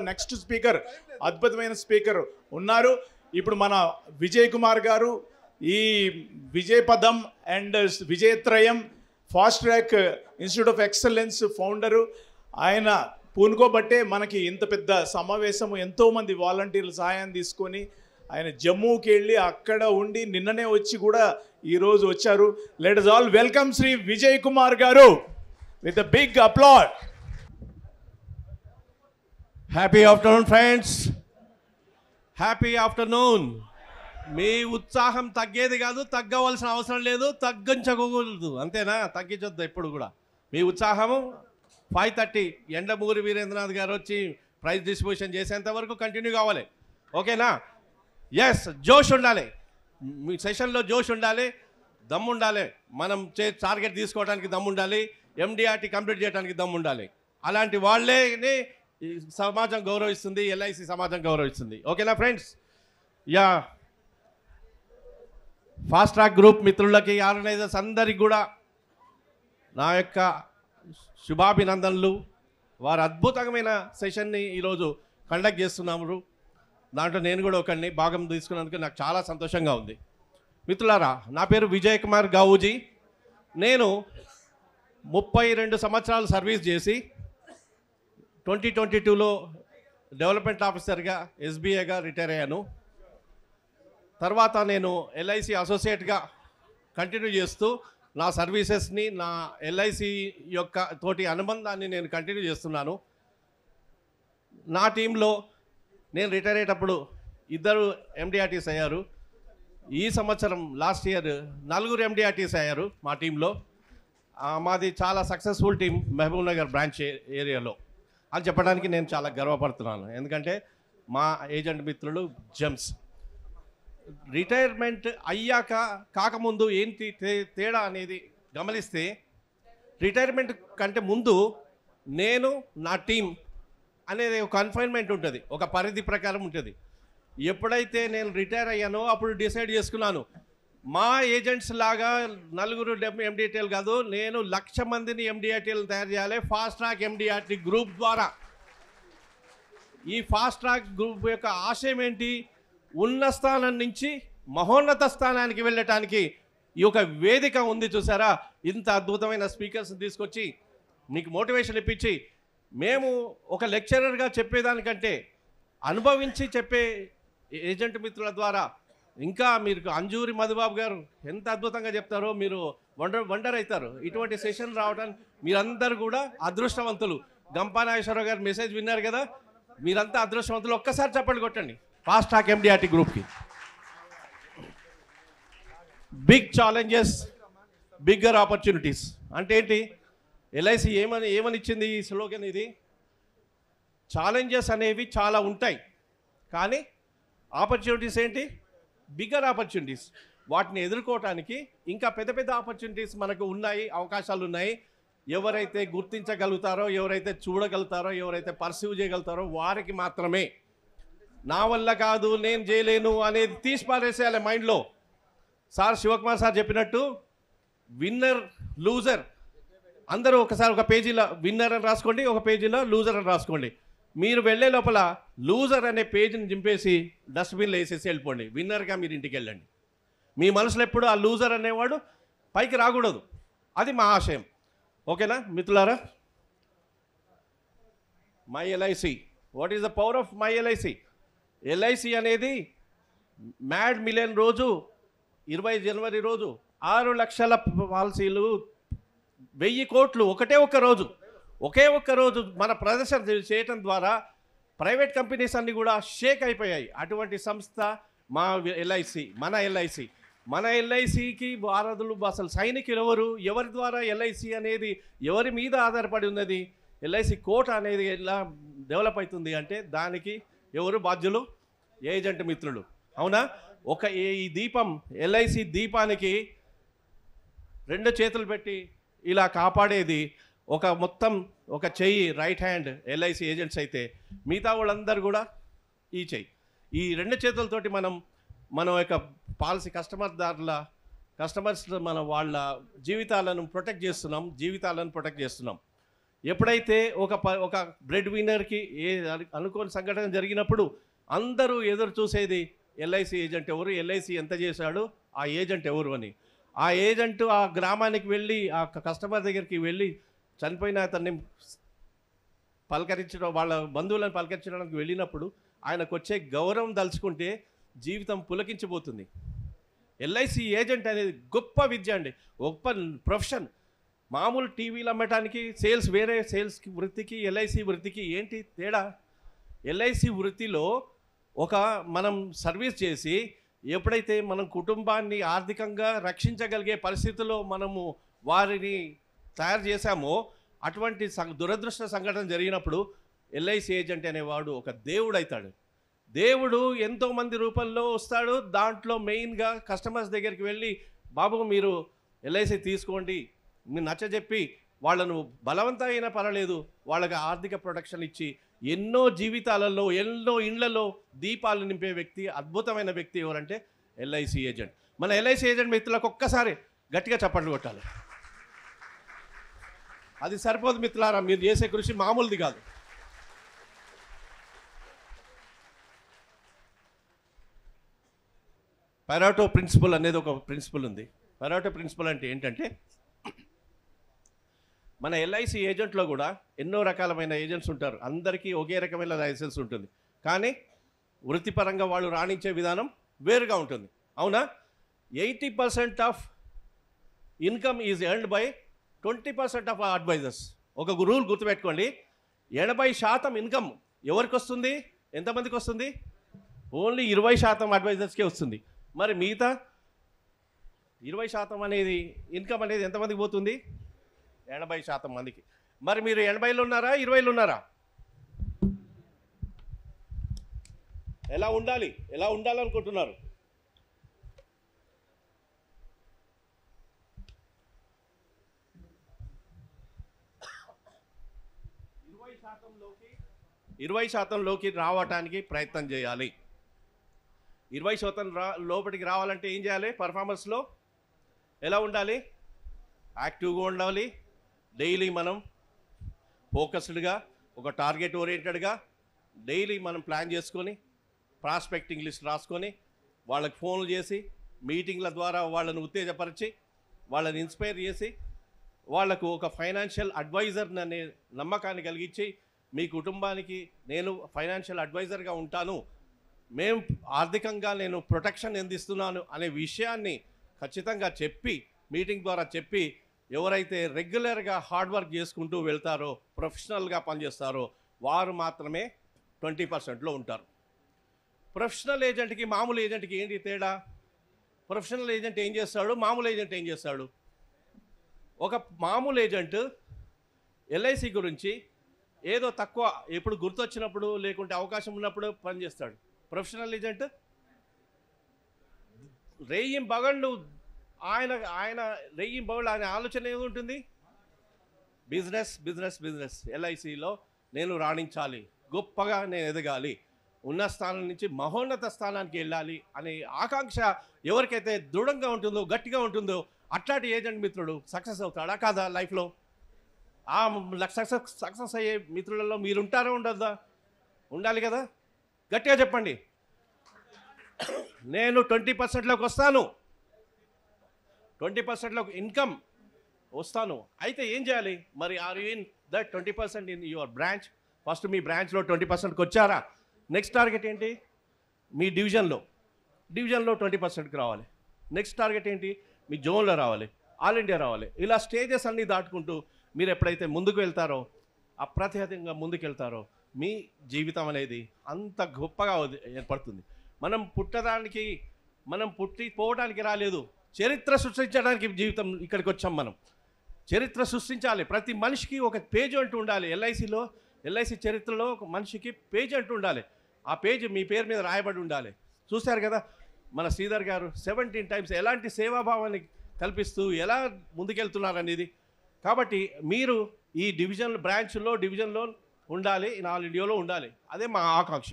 Next speaker అద్భుతమైన speaker ఉన్నారు. ఇప్పుడు మన విజయ్ కుమార్ గారు ఈ Vijaya Padam and Vijayatrayam fast track institute of excellence founder. ఆయన పూనుకోబట్టే మనకి ఇంత పెద్ద సమావేశము, ఎంతోమంది వాలంటీర్ల సహాయం తీసుకొని ఆయన జమ్మూకి వెళ్ళి అక్కడ ఉండి నిన్ననే వచ్చి కూడా ఈరోజు వచ్చారు. Let us all welcome Shri Vijay Kumar గారు with a big applaud. Happy afternoon friends, happy afternoon. మీ ఉత్సాహం తగ్గేది కాదు, తగ్గవలసిన అవసరం లేదు, తగ్గించకూడదు, అంతేనా? తగ్గించొద్దు ఎప్పుడు కూడా. మీ ఉత్సాహము 5:30 ఎండమూరి వీరేంద్రనాథ్ గారు వచ్చి ప్రైజ్ డిస్ట్రిబ్యూషన్ చేసేంత వరకు కంటిన్యూ కావాలి, ఓకేనా? ఎస్, జోష్ ఉండాలి, మీ సెషన్లో జోష్ ఉండాలి, దమ్ము ఉండాలి, మనం టార్గెట్ తీసుకోవడానికి దమ్ము ఉండాలి, ఎండిఆర్టీ కంప్లీట్ చేయడానికి దమ్ము ఉండాలి. అలాంటి వాళ్ళే సమాజం గౌరవిస్తుంది, ఎల్ఐసి సమాజం గౌరవిస్తుంది, ఓకేనా friends? Yeah, fast track group మిత్రులకి, ఆర్గనైజర్స్ అందరికి కూడా నా యొక్క శుభాభినందనలు. వారు అద్భుతమైన సెషన్ని ఈరోజు కండక్ట్ చేస్తున్నాము. దాంట్లో నేను కూడా ఒకరిని భాగం తీసుకున్నందుకు నాకు చాలా సంతోషంగా ఉంది. మిత్రులారా, నా పేరు విజయ్ కుమార్ గావూజీ. నేను 32 సంవత్సరాలు సర్వీస్ చేసి 2022లో డెవలప్మెంట్ ఆఫీసర్గా ఎస్బీఐగా రిటైర్ అయ్యాను. తర్వాత నేను ఎల్ఐసి అసోసియేట్గా కంటిన్యూ చేస్తూ నా సర్వీసెస్ని, నా ఎల్ఐసి యొక్క తోటి అనుబంధాన్ని నేను కంటిన్యూ చేస్తున్నాను. నా టీంలో నేను రిటైర్ అయ్యేటప్పుడు 2 ఎండిఆర్టీస్ అయ్యారు. ఈ సంవత్సరం లాస్ట్ ఇయర్ 4 ఎండిఆర్టీస్ అయ్యారు మా టీంలో. మాది చాలా successful team Mahbubnagar branch ఏరియాలో అని చెప్పడానికి నేను చాలా గర్వపడుతున్నాను. ఎందుకంటే మా ఏజెంట్ మిత్రులు జెమ్స్. రిటైర్మెంట్ అయ్యాక కాకముందు ఏంటి తేడా అనేది గమనిస్తే, రిటైర్మెంట్ కంటే ముందు నేను నా టీం అనేది ఒక కన్ఫైన్మెంట్ ఉంటుంది, ఒక పరిధి ప్రకారం ఉంటుంది. ఎప్పుడైతే నేను రిటైర్ అయ్యానో అప్పుడు డిసైడ్ చేసుకున్నాను, మా ఏజెంట్స్ లాగా 4 ఎండిఆర్టీలు కాదు, నేను 1,00,000 మందిని ఎండిఆర్టీలు తయారు చేయాలి ఫాస్ట్ ట్రాక్ ఎండిఆర్టీ గ్రూప్ ద్వారా. ఈ ఫాస్ట్ ట్రాక్ గ్రూప్ యొక్క ఆశయం ఏంటి? ఉన్న స్థానం నుంచి మహోన్నత స్థానానికి వెళ్ళటానికి ఈ యొక్క వేదిక ఉంది, చూసారా? ఇంత అద్భుతమైన స్పీకర్స్ తీసుకొచ్చి మీకు మోటివేషన్ ఇప్పించి, మేము ఒక లెక్చరర్గా చెప్పేదానికంటే అనుభవించి చెప్పే ఏజెంట్ మిత్రుల ద్వారా ఇంకా మీరు అంజూరి మధుబాబు గారు ఎంత అద్భుతంగా చెప్తారో మీరు వండర్ అవుతారు. ఇటువంటి సెషన్ రావడానికి మీరందరూ కూడా అదృష్టవంతులు. గంపా నాగేశ్వరరావు గారు మెసేజ్ విన్నారు కదా, మీరంతా అదృష్టవంతులు. ఒక్కసారి చప్పట్లు కొట్టండి ఫాస్ట్ ట్రాక్ ఎండిఆర్టీ గ్రూప్కి. బిగ్ ఛాలెంజెస్, బిగ్గర్ ఆపర్చునిటీస్ అంటే ఏంటి? ఎల్ఐసి ఏమని ఇచ్చింది ఈ స్లోగన్? ఇది ఛాలెంజెస్ అనేవి చాలా ఉంటాయి, కానీ ఆపర్చునిటీస్ ఏంటి? Bigger opportunities. వాటిని ఎదుర్కోవటానికి ఇంకా పెద్ద పెద్ద ఆపర్చునిటీస్ మనకు ఉన్నాయి, అవకాశాలు ఉన్నాయి. ఎవరైతే గుర్తించగలుగుతారో, ఎవరైతే చూడగలుగుతారో, ఎవరైతే పర్సీవ్ చేయగలుగుతారో వారికి మాత్రమే. నా వల్ల కాదు, నేను చేయలేను అనేది తీసి పారేసేయాలి మైండ్లో. సార్ శివకుమార్ సార్ చెప్పినట్టు విన్నర్ లూజర్ అందరూ ఒకసారి ఒక పేజీలో విన్నర్ అని రాసుకోండి, ఒక పేజీలో లూజర్ అని రాసుకోండి. మీరు వెళ్ళే లోపల లూజర్ అనే పేజీని చింపేసి డస్ట్బిన్లో వేసేసి వెళ్ళిపోండి. విన్నర్గా మీరు ఇంటికి వెళ్ళండి. మీ మనసులో ఎప్పుడు ఆ లూజర్ అనేవాడు పైకి రాకూడదు. అది మా ఆశయం, ఓకేనా మిత్రులారా? My LIC, what is the power of my LIC? LIC అనేది మ్యాడ్ మిలియన్ రోజు 20 జనవరి రోజు 6 లక్షల పాలసీలు, 1000 కోట్లు ఒకే ఒక్క రోజు మన ప్రదర్శన చేయటం ద్వారా ప్రైవేట్ కంపెనీస్ అన్నీ కూడా షేక్ అయిపోయాయి. అటువంటి సంస్థ మా ఎల్ఐసి, మన ఎల్ఐసికి భారతులు అసలు సైనికులు ఎవరి ద్వారా ఎల్ఐసి అనేది ఎవరి మీద ఆధారపడి ఉన్నది? ఎల్ఐసి కోట అనేది ఎలా డెవలప్ అవుతుంది అంటే దానికి ఎవరు బాధ్యులు? ఏజెంట్ మిత్రులు, అవునా? ఈ దీపం, ఎల్ఐసి దీపానికి 2 చేతులు పెట్టి ఇలా కాపాడేది ఒక చెయ్యి, రైట్ హ్యాండ్ ఎల్ఐసి ఏజెంట్స్ అయితే, మిగతా వాళ్ళందరూ కూడా ఈ చెయ్యి. ఈ 2 చేతులతోటి మన యొక్క పాలసీ కస్టమర్స్ వాళ్ళ జీవితాలను ప్రొటెక్ట్ చేస్తున్నాం. ఎప్పుడైతే ఒక బ్రెడ్ విన్నర్కి అనుకోని సంఘటన జరిగినప్పుడు అందరూ ఎదురు చూసేది ఎల్ఐసి ఏజెంట్ ఎవరు, ఎల్ఐసి ఎంత చేశాడు, ఆ ఏజెంట్ ఎవరు అని. ఆ ఏజెంట్ ఆ గ్రామానికి వెళ్ళి ఆ కస్టమర్ దగ్గరికి వెళ్ళి చనిపోయిన అతన్ని పలకరించడం, వాళ్ళ బంధువులను పలకరించడానికి వెళ్ళినప్పుడు ఆయనకు వచ్చే గౌరవం దలుచుకుంటే జీవితం పులకించిపోతుంది. ఎల్ఐసి ఏజెంట్ అనేది గొప్ప విద్య అండి, గొప్ప ప్రొఫెషన్. మామూలు టీవీలు అమ్మటానికి వేరే సేల్స్ వృత్తికి ఎల్ఐసి వృత్తికి ఏంటి తేడా? ఎల్ఐసి వృత్తిలో మనం సర్వీస్ చేసి ఎప్పుడైతే మనం కుటుంబాన్ని ఆర్థికంగా రక్షించగలిగే పరిస్థితుల్లో మనము వారిని తయారు చేశామో, అటువంటి దురదృష్ట సంఘటన జరిగినప్పుడు ఎల్ఐసి ఏజెంట్ అనేవాడు ఒక దేవుడు అవుతాడు. దేవుడు ఎంతోమంది రూపంలో వస్తాడు. దాంట్లో మెయిన్గా కస్టమర్స్ దగ్గరికి వెళ్ళి, బాబు మీరు ఎల్ఐసి తీసుకోండి, మీరు నచ్చజెప్పి వాళ్ళను బలవంతం అయినా పర్వాలేదు వాళ్ళకి ఆర్థిక ప్రొటెక్షన్ ఇచ్చి ఎన్నో జీవితాలలో ఎన్నో ఇండ్లలో దీపాలు నింపే వ్యక్తి, అద్భుతమైన వ్యక్తి ఎవరంటే ఎల్ఐసి ఏజెంట్. మన ఎల్ఐసి ఏజెంట్ మిత్రులకు ఒక్కసారి గట్టిగా చప్పట్లు కొట్టాలి. అది సరిపోదు మిత్రులారా, మీరు చేసే కృషి మామూలుది కాదు. పరాటో ప్రిన్సిపల్ అనేది ఒక ప్రిన్సిపల్ ఉంది. పరాటో ప్రిన్సిపల్ అంటే ఏంటంటే, మన ఎల్ఐసి ఏజెంట్లో కూడా ఎన్నో రకాలమైన ఏజెంట్స్ ఉంటారు. అందరికీ ఒకే రకమైన లైసెన్స్ ఉంటుంది, కానీ వృత్తిపరంగా వాళ్ళు రాణించే విధానం వేరుగా ఉంటుంది. అవునా? 80% of income is earned by 20% of advisors. ఒక రూల్ గుర్తుపెట్టుకోండి, 80% ఇన్కమ్ ఎవరికి వస్తుంది? ఎంతమందికి వస్తుంది? ఓన్లీ 20% అడ్వైజర్స్కే వస్తుంది. మరి మిగతా 20% అనేది ఇన్కమ్ అనేది ఎంతమందికి పోతుంది? 80% మందికి. మరి మీరు 80లో ఉన్నారా, 20లో ఉన్నారా? ఎలా ఉండాలనుకుంటున్నారు? ఇరవై శాతంలోకి రావటానికి ప్రయత్నం చేయాలి. 20% లోపలికి రావాలంటే ఏం చేయాలి? పర్ఫార్మెన్స్లో ఎలా ఉండాలి? యాక్టివ్గా ఉండాలి. డైలీ మనం ఫోకస్డ్గా, ఒక టార్గెట్ ఓరియంటెడ్గా డైలీ మనం ప్లాన్ చేసుకొని, ప్రాస్పెక్టింగ్ లిస్ట్ రాసుకొని, వాళ్ళకి ఫోన్లు చేసి, మీటింగ్ల ద్వారా వాళ్ళని ఉత్తేజపరిచి, వాళ్ళని ఇన్స్పైర్ చేసి, వాళ్లకు ఒక ఫైనాన్షియల్ అడ్వైజర్ అనే నమ్మకాన్ని కలిగించి, మీ కుటుంబానికి నేను ఫైనాన్షియల్ అడ్వైజర్గా ఉంటాను, మేము ఆర్థికంగా నేను ప్రొటెక్షన్ అందిస్తున్నాను అనే విషయాన్ని ఖచ్చితంగా చెప్పి, మీటింగ్ ద్వారా చెప్పి, ఎవరైతే రెగ్యులర్గా హార్డ్ వర్క్ చేసుకుంటూ వెళ్తారో, ప్రొఫెషనల్గా పనిచేస్తారో వారు మాత్రమే 20%లో ఉంటారు. ప్రొఫెషనల్ ఏజెంట్కి మామూలు ఏజెంట్కి ఏంటి తేడా? ప్రొఫెషనల్ ఏజెంట్ ఏం చేస్తాడు, మామూలు ఏజెంట్ ఏం చేస్తాడు? ఒక మామూలు ఏజెంట్ ఎల్ఐసి గురించి ఏదో తక్కువ ఎప్పుడు గుర్తొచ్చినప్పుడు లేకుంటే అవకాశం ఉన్నప్పుడు పనిచేస్తాడు. ప్రొఫెషనల్ ఏజెంట్ రేయిం బగళ్ళు ఆయన రేయిం బగళ్ళు ఆయన ఆలోచన ఏముంటుంది? బిజినెస్. ఎల్ఐసిలో నేను రాణించాలి, గొప్పగా నేను ఎదగాలి, ఉన్న స్థానం నుంచి మహోన్నత స్థానానికి వెళ్ళాలి అనే ఆకాంక్ష ఎవరికైతే దృఢంగా ఉంటుందో, గట్టిగా ఉంటుందో, అట్లాంటి ఏజెంట్ మిత్రుడు సక్సెస్ అవుతాడా కాదా లైఫ్లో? ఆ సక్సెస్ అయ్యే మిత్రులలో మీరు ఉంటారా, ఉండద్దా? ఉండాలి కదా. గట్టిగా చెప్పండి, నేను 20%లోకి వస్తాను, 20%లోకి ఇన్కమ్ వస్తాను. అయితే ఏం చేయాలి మరి? Are you in that 20% in your branch? First మీ బ్రాంచ్లో 20%కి వచ్చారా? నెక్స్ట్ టార్గెట్ ఏంటి? మీ డివిజన్లో 20%కి రావాలి. నెక్స్ట్ టార్గెట్ ఏంటి? మీ జోన్లో రావాలి, ఆల్ ఇండియా రావాలి. ఇలా స్టేజెస్ అన్నీ దాటుకుంటూ మీరు ఎప్పుడైతే ముందుకు వెళ్తారో, అప్రతిహతంగా ముందుకు వెళ్తారో, మీ జీవితం అనేది అంత గొప్పగా ఏర్పడుతుంది. మనం పుట్టిపోవడానికి రాలేదు, చరిత్ర సృష్టించడానికి జీవితం ఇక్కడికి వచ్చాం. మనం చరిత్ర సృష్టించాలి. ప్రతి మనిషికి ఒక పేజ్ అంటూ ఉండాలి. ఎల్ఐసి చరిత్రలో ఒక మనిషికి పేజ్ అంటూ ఉండాలి. ఆ పేజ్ మీ పేరు మీద రాయబడి ఉండాలి. చూశారు కదా మన శ్రీధర్ గారు 17 టైమ్స్ ఎలాంటి సేవాభావాన్ని కల్పిస్తూ ఎలా ముందుకెళ్తున్నారనేది. కాబట్టి మీరు ఈ డివిజన్లో ఉండాలి, ఇన్ ఆల్ ఇండియాలో ఉండాలి. అదే మా ఆకాంక్ష.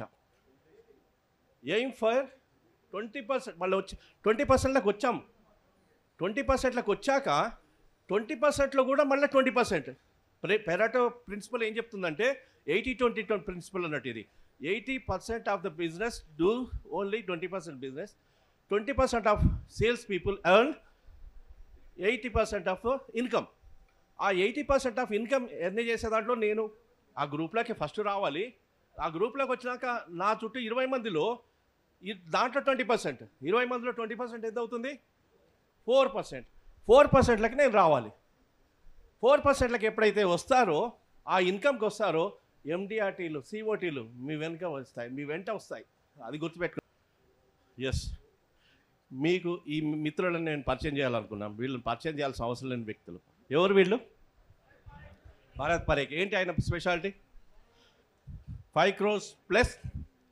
Aim for 20%. మళ్ళీ 20%లకు వచ్చాం. 20%లకు వచ్చాక 20%లో కూడా మళ్ళీ 20%. పెరాటో ప్రిన్సిపల్ ఏం చెప్తుందంటే 80-20-20 ప్రిన్సిపల్ అన్నట్టు. ఇది 80% of the business do only 20% business, 20% of sales people earn 80% of income. ఆ 80% ఆఫ్ ఇన్కమ్ ఎర్న్ చేసే దాంట్లో నేను ఆ గ్రూప్లోకి ఫస్ట్ రావాలి. ఆ గ్రూప్లోకి వచ్చినాక నా చుట్టూ 20 మందిలో దాంట్లో 20%, 20 మందిలో 20% ఎంత అవుతుంది? 4%. 4%లకి నేను రావాలి. 4%లకి ఎప్పుడైతే వస్తారో, ఆ ఇన్కమ్కి వస్తారో, ఎండిఆర్టీలు, సిఓటీలు మీ వెనుక వస్తాయి, మీ వెంట వస్తాయి. అది గుర్తుపెట్టుకో. ఎస్, మీకు ఈ మిత్రులను నేను పరిచయం చేయాలనుకున్నాను. వీళ్ళని పరిచయం చేయాల్సిన అవసరం లేని వ్యక్తులు. ఎవరు వీళ్ళు? భారత్ పరేఖ్. ఏంటి ఆయన స్పెషాలిటీ? 5 crores ప్లస్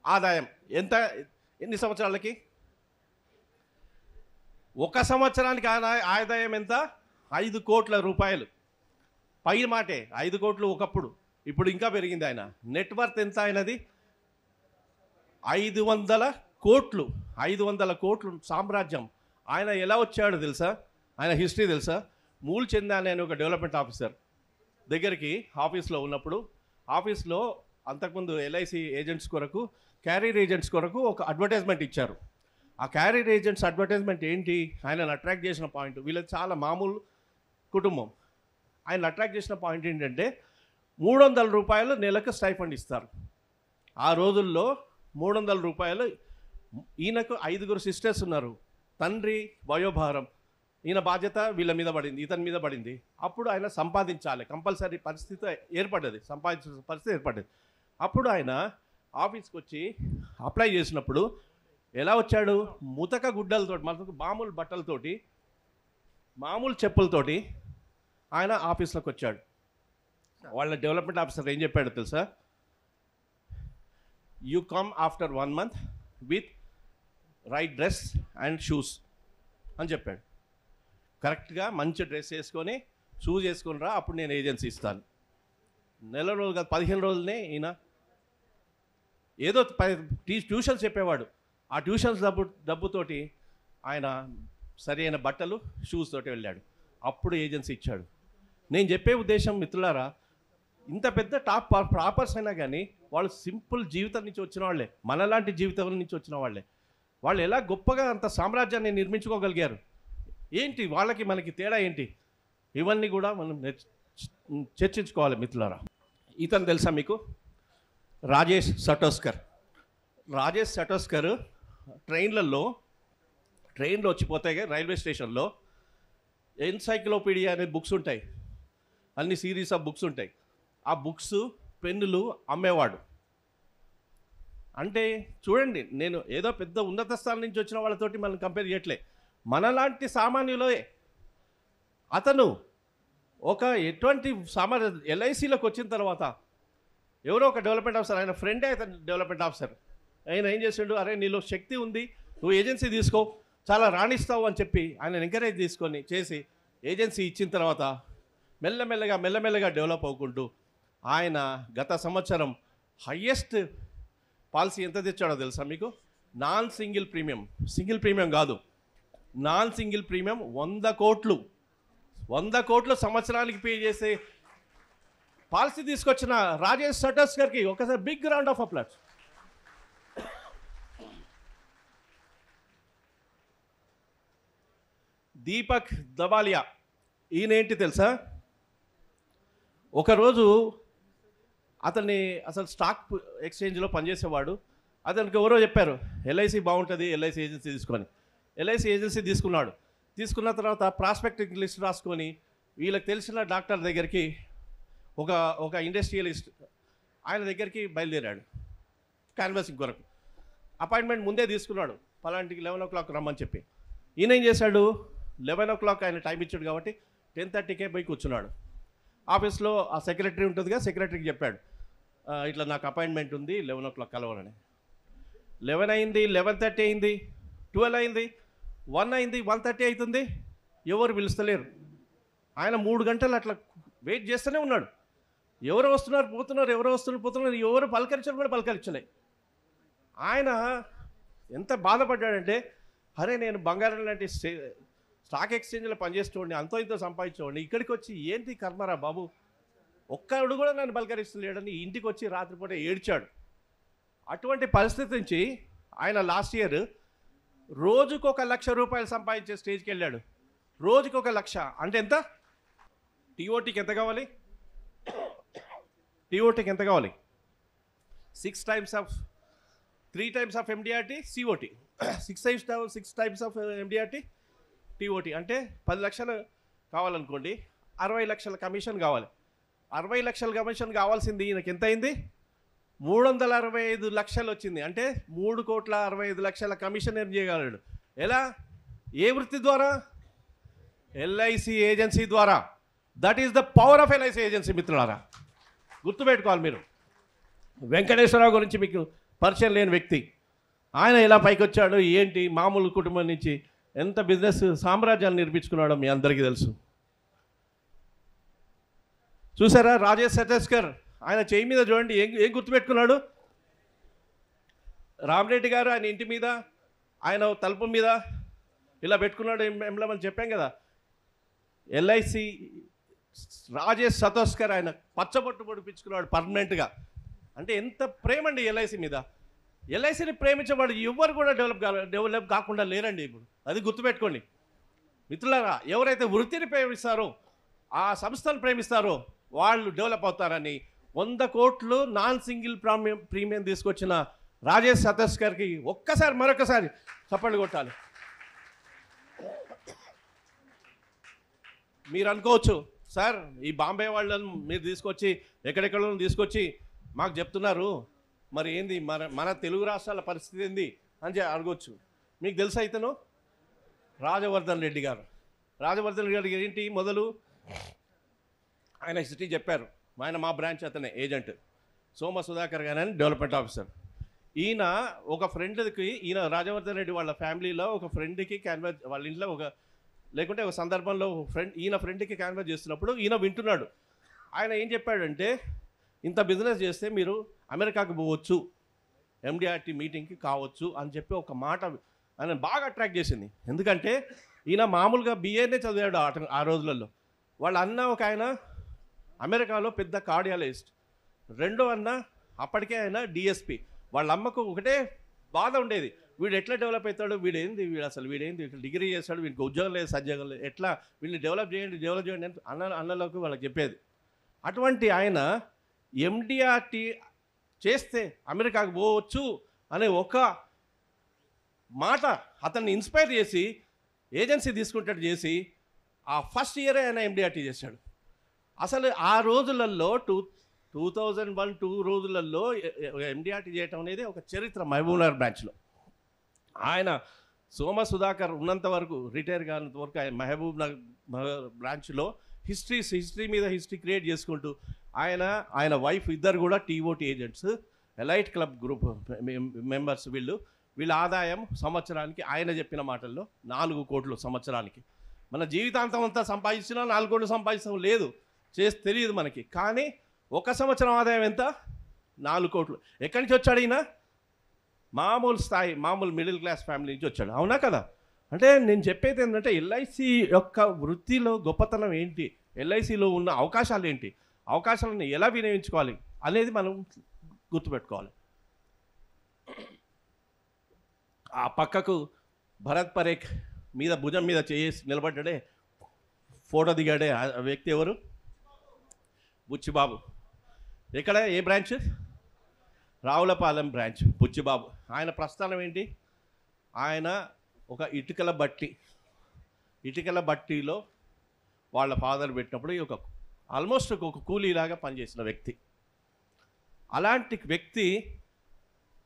ఆదాయం. ఎంత? ఎన్ని సంవత్సరాలకి? ఒక సంవత్సరానికి ఆదాయం ఎంత? 5 కోట్ల రూపాయలు. పై మాటే 5 కోట్లు ఒకప్పుడు, ఇప్పుడు ఇంకా పెరిగింది. ఆయన నెట్వర్త్ ఎంత? ఆయనది 500 కోట్లు. 500 కోట్లు సామ్రాజ్యం. ఆయన ఎలా వచ్చాడో తెలుసా? ఆయన హిస్టరీ తెలుసా? మూల్ చందా అనే ఒక డెవలప్మెంట్ ఆఫీసర్ దగ్గరికి ఆఫీస్లో ఉన్నప్పుడు, ఆఫీస్లో అంతకుముందు ఎల్ఐసి ఏజెంట్స్ కొరకు, క్యారియర్ ఏజెంట్స్ కొరకు ఒక అడ్వర్టైజ్మెంట్ ఇచ్చారు. ఆ క్యారియర్ ఏజెంట్స్ అడ్వర్టైజ్మెంట్ ఏంటి? ఆయనను అట్రాక్ట్ చేసిన పాయింట్, వీళ్ళకి చాలా మామూలు కుటుంబం. ఆయన అట్రాక్ట్ చేసిన పాయింట్ ఏంటంటే 300 రూపాయలు నెలకు స్టైఫండ్ ఇస్తారు. ఆ రోజుల్లో 300 రూపాయలు. ఈయనకు 5 సిస్టర్స్ ఉన్నారు. తండ్రి వయోభారం, ఈయన బాధ్యత వీళ్ళ మీద పడింది, ఇతని మీద పడింది. అప్పుడు ఆయన సంపాదించాలి, కంపల్సరీ పరిస్థితి ఏర్పడ్డది, సంపాదించిన పరిస్థితి ఏర్పడ్డది. అప్పుడు ఆయన ఆఫీస్కి వచ్చి అప్లై చేసినప్పుడు ఎలా వచ్చాడు? ముతక గుడ్డలతో, మనకు మామూలు బట్టలతోటి, మామూలు చెప్పులతోటి ఆయన ఆఫీస్లోకి వచ్చాడు. వాళ్ళ డెవలప్మెంట్ ఆఫీసర్ ఏం చెప్పాడు తెలుసా? You come after 1 month with right dress and shoes అని చెప్పాడు. కరెక్ట్గా మంచి డ్రెస్ వేసుకొని, షూస్ వేసుకొని రా, అప్పుడు నేను ఏజెన్సీ ఇస్తాను. నెల రోజులు కాదు, 15 రోజులనే ఈయన ఏదో ట్యూషన్స్ చెప్పేవాడు. ఆ ట్యూషన్స్ డబ్బుతోటి ఆయన సరైన బట్టలు, షూస్ తోటి వెళ్ళాడు. అప్పుడు ఏజెన్సీ ఇచ్చాడు. నేను చెప్పే ఉద్దేశం మిత్రులారా, ఇంత పెద్ద టాప్ ప్రాపర్స్ అయినా కానీ వాళ్ళు సింపుల్ జీవితం నుంచి వచ్చిన వాళ్ళే, మనలాంటి జీవితం నుంచి వచ్చిన వాళ్ళే. వాళ్ళు ఎలా గొప్పగా అంత సామ్రాజ్యాన్ని నిర్మించుకోగలిగారు? ఏంటి వాళ్ళకి మనకి తేడా ఏంటి? ఇవన్నీ కూడా మనం చర్చించుకోవాలి మిత్రులారా. ఇతను తెలుసా మీకు? రాజేష్ సటోస్కర్. రాజేష్ సటోస్కర్ ట్రైన్లో వచ్చిపోతాయి రైల్వే స్టేషన్లో ఎన్సైక్లోపీడియా అనే బుక్స్ ఉంటాయి, అన్ని సిరీస్ ఆఫ్ బుక్స్ ఉంటాయి. ఆ బుక్స్, పెన్నులు అమ్మేవాడు. అంటే చూడండి, నేను ఏదో పెద్ద ఉన్నత స్థానం నుంచి వచ్చిన వాళ్ళతోటి మనం కంపేర్ చేయట్లే, మనలాంటి సామాన్యులే. అతను ఒక ఎటువంటి ఎల్ఐసిలోకి వచ్చిన తర్వాత ఎవరో ఒక డెవలప్మెంట్ ఆఫీసర్, ఆయన ఫ్రెండే అతను డెవలప్మెంట్ ఆఫీసర్. ఆయన ఏం చేసాడు? అరే నీలో శక్తి ఉంది, నువ్వు ఏజెన్సీ తీసుకో, చాలా రాణిస్తావు అని చెప్పి ఆయన ఎంకరేజ్ తీసుకొని చేసి ఏజెన్సీ ఇచ్చిన తర్వాత మెల్లమెల్లగా డెవలప్ అవ్వకుంటూ ఆయన గత సంవత్సరం హయ్యెస్ట్ పాలసీ ఎంత తెచ్చాడో తెలుసా మీకు? నాన్ సింగిల్ ప్రీమియం కాదు, నాన్ సింగిల్ ప్రీమియం 100 కోట్లు సంవత్సరానికి పే చేసే పాలసీ తీసుకొచ్చిన రాజేష్ సటోస్కర్కి ఒకసారి big round of applause. Deepak Dabaliya. ఈయనేంటి తెలుసా? ఒకరోజు అతన్ని అసలు స్టాక్ ఎక్స్చేంజ్లో పనిచేసేవాడు. అతనికి ఎవరో చెప్పారు ఎల్ఐసి బాగుంటుంది, ఎల్ఐసి ఏజెన్సీ తీసుకొని. ఎల్ఐసి ఏజెన్సీ తీసుకున్నాడు. తీసుకున్న తర్వాత ప్రాస్పెక్టింగ్ లిస్ట్ రాసుకొని వీళ్ళకి తెలిసిన డాక్టర్ దగ్గరికి, ఒక ఇండస్ట్రియలిస్ట్ ఆయన దగ్గరికి బయలుదేరాడు క్యాన్వాసింగ్ కొరకు. అపాయింట్మెంట్ ముందే తీసుకున్నాడు, పలాంటికి 11 o'clock రమ్మని చెప్పి. ఈయన ఏం చేశాడు? 11 o'clock ఆయన టైం ఇచ్చాడు కాబట్టి 10:30కే పోయి కూర్చున్నాడు. ఆఫీస్లో ఆ సెక్రటరీ ఉంటుందిగా, సెక్రటరీకి చెప్పాడు ఇట్లా నాకు అపాయింట్మెంట్ ఉంది 11 o'clock కలవాలని. 11 అయింది, 11:30 అయింది, 12 అయింది, 1 అయింది, 1:30 అవుతుంది, ఎవరు పిలుస్తలేరు. ఆయన 3 గంటలు అట్లా వెయిట్ చేస్తూనే ఉన్నాడు. ఎవరు వస్తున్నారు పోతున్నారు, ఎవరు పలకరించారు కూడా పలకరించలే. ఆయన ఎంత బాధపడ్డాడంటే, అరే నేను బంగారం లాంటి స్టాక్ ఎక్స్చేంజ్లో పనిచేసేవాడిని, అంతో ఇంతో సంపాదించేవాడిని, ఇక్కడికి వచ్చి ఏంటి కర్మరా బాబు, ఒక్కడు కూడా నన్ను పలకరిస్తలేడని ఇంటికి వచ్చి రాత్రిపూట ఏడ్చాడు. అటువంటి పరిస్థితి నుంచి ఆయన లాస్ట్ ఇయర్ రోజుకు 1 లక్ష రూపాయలు సంపాదించే స్టేజ్కి వెళ్ళాడు. రోజుకు 1 లక్ష అంటే ఎంత? టీఓటీకి ఎంత కావాలి? టీఓటీకి ఎంత కావాలి? 3 times of MDRT COT, 6 times of MDRT TOT అంటే 10 లక్షలు కావాలనుకోండి, 60 లక్షల కమిషన్ కావాలి. 60 లక్షల కమిషన్ కావాల్సింది ఈయనకి ఎంత అయింది? 365 లక్షలు వచ్చింది. అంటే 3,65,00,000 కమిషన్ ఎర్న్ చేయగలడు. ఎలా? ఏ వృత్తి ద్వారా? ఎల్ఐసి ఏజెన్సీ ద్వారా. That is the power of LIC agency మిత్రులారా, గుర్తుపెట్టుకోవాలి మీరు. వెంకటేశ్వరరావు గురించి మీకు పరిచయం లేని వ్యక్తి. ఆయన ఎలా పైకి వచ్చాడు ఏంటి, మామూలు కుటుంబం నుంచి ఎంత బిజినెస్ సామ్రాజ్యాన్ని నిర్మించుకున్నాడో మీ అందరికీ తెలుసు. చూసారా రాజేష్ సతస్కర్, ఆయన చేయి మీద చూడండి ఏం గుర్తుపెట్టుకున్నాడు. రామరెడ్డి గారు ఆయన ఇంటి మీద, ఆయన తలుపు మీద ఇలా పెట్టుకున్నాడు ఎంబ్లమ్ అని చెప్పాం కదా. ఎల్ఐసి రాజేష్ సతస్కర్ ఆయన పచ్చబొట్టు పొడిపించుకున్నాడు పర్మనెంట్గా. అంటే ఎంత ప్రేమ అండి ఎల్ఐసి మీద. ఎల్ఐసిని ప్రేమించేవాడు ఎవరు కూడా డెవలప్ కాకుండా లేరండి ఇప్పుడు. అది గుర్తుపెట్టుకోండి మిత్రులారా. ఎవరైతే వృత్తిని ప్రేమిస్తారో, ఆ సంస్థను ప్రేమిస్తారో వాళ్ళు డెవలప్ అవుతారని 100 కోట్లు నాన్ సింగిల్ ప్రీమియం తీసుకొచ్చిన రాజేష్ సతస్కర్కి మరొకసారి చప్పట్లు కొట్టాలి. మీరు అనుకోవచ్చు, సార్ ఈ బాంబే వాళ్ళను మీరు తీసుకొచ్చి ఎక్కడెక్కడో తీసుకొచ్చి మాకు చెప్తున్నారు, మరి ఏంది మన తెలుగు రాష్ట్రాల పరిస్థితి ఏంది అని అడగొచ్చు. మీకు తెలుసా ఇతను రాజవర్ధన్ రెడ్డి గారు. రాజవర్ధన్ రెడ్డి గారు ఏంటి మొదలు ఆయన హిస్టరీ చెప్పారు. ఆయన మా బ్రాంచ్ అతనే ఏజెంట్ సోమ సుధాకర్ గారు అని డెవలప్మెంట్ ఆఫీసర్. ఈయన ఒక ఫ్రెండ్కి, ఈయన రాజవర్ధన్ రెడ్డి వాళ్ళ ఫ్యామిలీలో ఒక ఫ్రెండ్కి క్యాన్వాస్, వాళ్ళ ఇంట్లో లేకుంటే ఒక సందర్భంలో ఈయన ఫ్రెండ్కి క్యాన్వాస్ చేస్తున్నప్పుడు ఈయన వింటున్నాడు. ఆయన ఏం చెప్పాడంటే, ఇంత బిజినెస్ చేస్తే మీరు అమెరికాకు పోవచ్చు, ఎండిఆర్టీ మీటింగ్కి కావచ్చు అని చెప్పి ఒక మాట ఆయన బాగా అట్రాక్ట్ చేసింది. ఎందుకంటే ఈయన మామూలుగా బిఏనే చదివాడు ఆ రోజులలో. వాళ్ళ అన్న ఒక ఆయన అమెరికాలో పెద్ద కార్డియాలజిస్ట్, రెండో అన్న అప్పటికే ఆయన డిఎస్పి. వాళ్ళ అమ్మకు ఒకటే బాధ ఉండేది, వీడు ఎట్లా డెవలప్ అవుతాడు, వీడేంది డిగ్రీ చేస్తాడు, వీడికి ఉద్యోగం లేదు సద్యోగం లేదు, ఎట్లా వీడిని డెవలప్ చేయండి అని అన్నలకు వాళ్ళకి చెప్పేది. అటువంటి ఆయన ఎండిఆర్టీ చేస్తే అమెరికాకు పోవచ్చు అనే ఒక మాట అతన్ని ఇన్స్పైర్ చేసి ఏజెన్సీ తీసుకుంటాడు చేసి ఆ ఫస్ట్ ఇయరే ఆయన ఎండిఆర్టీ చేశాడు. అసలు ఆ రోజులలో 2001-2 రోజులలో ఎండిఆర్టీ చేయటం అనేది ఒక చరిత్ర మహబూబ్నగర్ బ్రాంచ్లో. ఆయన సోమ సుధాకర్ ఉన్నంత వరకు, రిటైర్ కానంత వరకు ఆయన మహబూబ్నగర్ బ్రాంచ్లో హిస్టరీ మీద హిస్టరీ క్రియేట్ చేసుకుంటూ ఆయన వైఫ్ ఇద్దరు కూడా TOT agents, elite club group members. వీళ్ళ ఆదాయం సంవత్సరానికి ఆయన చెప్పిన మాటల్లో 4 కోట్లు సంవత్సరానికి. మన జీవితాంతం అంతా సంపాదించినా 4 కోట్లు సంపాదించడం లేదు, తెలియదు మనకి. కానీ ఒక సంవత్సరం ఆదాయం ఎంత? 4 కోట్లు. ఎక్కడి నుంచి వచ్చాడు ఈయన? మామూలు స్థాయి, మామూలు మిడిల్ క్లాస్ ఫ్యామిలీ నుంచి వచ్చాడు. అవునా కదా? అంటే నేను చెప్పేది ఏంటంటే ఎల్ఐసి యొక్క వృత్తిలో గొప్పతనం ఏంటి, ఎల్ఐసిలో ఉన్న అవకాశాలు ఏంటి, అవకాశాలను ఎలా వినియోగించుకోవాలి అనేది మనం గుర్తుపెట్టుకోవాలి. ఆ పక్కకు భరత్ పరేఖ్ మీద భుజం మీద చేసి నిలబడ్డాడే, ఫోటో దిగాడే ఆ వ్యక్తి ఎవరు? బుచ్చిబాబు. ఎక్కడ, ఏ బ్రాంచ్? రావులపాలెం బ్రాంచ్ బుచ్చిబాబు. ఆయన ప్రస్థానం ఏంటి? ఆయన ఒక ఇటుకల బట్టిలో వాళ్ళ ఫాదర్ పెట్టినప్పుడు ఆల్మోస్ట్ ఒక కూలీలాగా పనిచేసిన వ్యక్తి. అలాంటి వ్యక్తి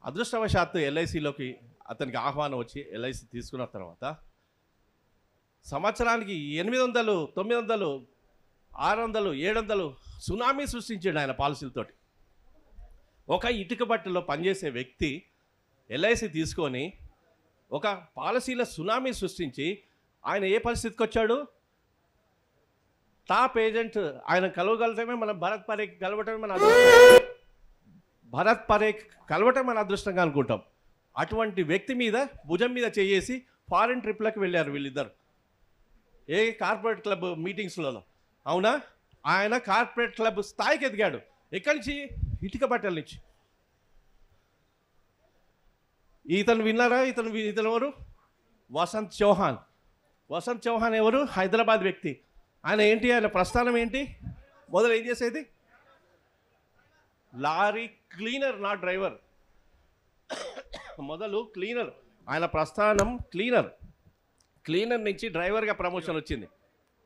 అదృష్టవశాత్తు ఎల్ఐసిలోకి అతనికి ఆహ్వానం వచ్చి ఎల్ఐసి తీసుకున్న తర్వాత సంవత్సరానికి 800, 900, 600, 700 సునామీ సృష్టించాడు ఆయన పాలసీలతోటి. ఒక ఇటుక బట్టలో పనిచేసే వ్యక్తి ఎల్ఐసి తీసుకొని ఒక పాలసీల సునామీ సృష్టించి ఆయన ఏ పరిస్థితికి వచ్చాడు? Top agent. ఆయన కలవగలటమే మన భరత్ పరేఖ్ కలవటం మన అదృష్టంగా అనుకుంటాం. అటువంటి వ్యక్తి మీద భుజం మీద చేసి ఫారిన్ ట్రిప్లకు వెళ్ళారు వీళ్ళిద్దరు, ఏ కార్పొరేట్ క్లబ్ మీటింగ్స్లలో. అవునా? ఆయన కార్పొరేట్ క్లబ్ స్థాయికి ఎదిగాడు. ఎక్కడి నుంచి? ఇటుక బట్టల నుంచి. ఇతను విన్నారా? ఇతను ఎవరు? వసంత్ చౌహాన్. వసంత్ చౌహాన్ ఎవరు? హైదరాబాద్ వ్యక్తి. ఆయన ఏంటి? ఆయన ప్రస్థానం ఏంటి? మొదలు ఏం చేసేది? లారీ క్లీనర్, నా డ్రైవర్. మొదలు క్లీనర్. ఆయన ప్రస్థానం క్లీనర్. క్లీనర్ నుంచి డ్రైవర్గా ప్రమోషన్ వచ్చింది.